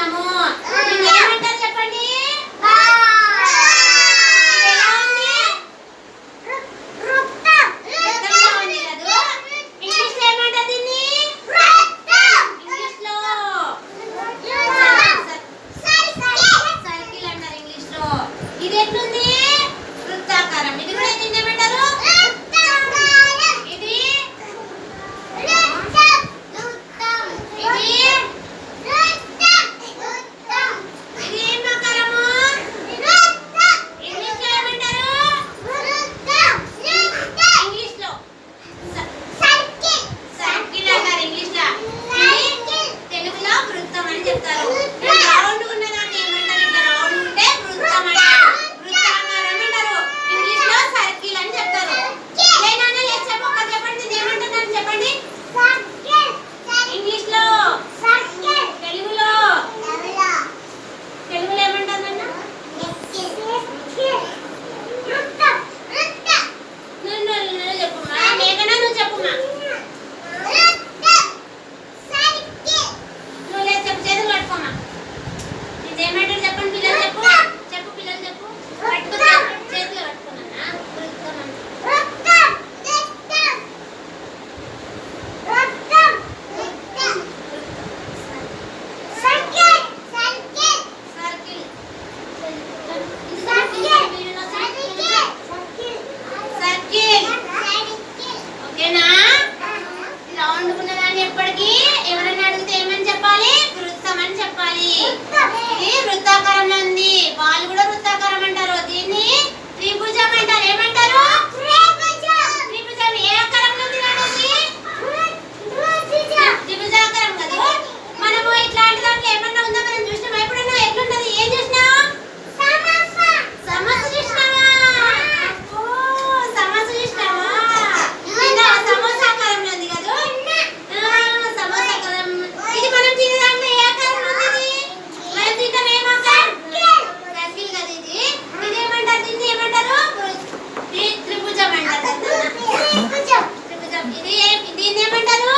వృత్తము. దీన్ని ఏమంటారు చెప్పండి? ఎలా ఉంది? వృత్తంగా ఉంది కదా. ఇంగ్లీష్ లో ఏమంటారు దీన్ని? ఇంగ్లీష్ లో సర్కిల్ అంటారు ఇంగ్లీష్ లో. ఇది ఎట్లుంది? వృత్తాకారం. ఇది కూడా దీన్ని ఏమంటారు? ఇది వృత్తాకారంలో ఉంది. వాళ్ళు కూడా వృత్తాకారం అంటారు. దీన్ని త్రిభుజం అంటారు. ఏమంటారు? త్రిభుజం. ఏ ఆకారంలో ఉంది? త్రిభుజాకారం కదా. మనము ఇట్లాంటి దాంట్లో ఏమన్నా ఉందా మనం చూసినామా? ఎప్పుడన్నా ఎట్లుంటది? ఏం చూసినావు? సమస్య చూసినావా? సమస్య చూసినావా? సమోసాకారంలో ఉంది కదా. సమోసాకారం. ఇది మనం తినే దాంట్లో ఏ ఆకారంలో ఉంది? మనం తింటాం ఏం ఆకారం? సర్కిల్ కదా ఇది. ఇది ఏమంటారు? దీన్ని ఏమంటారు? త్రిభుజం అంటారు. త్రిభుజం. ఇది దీన్ని ఏమంటారు?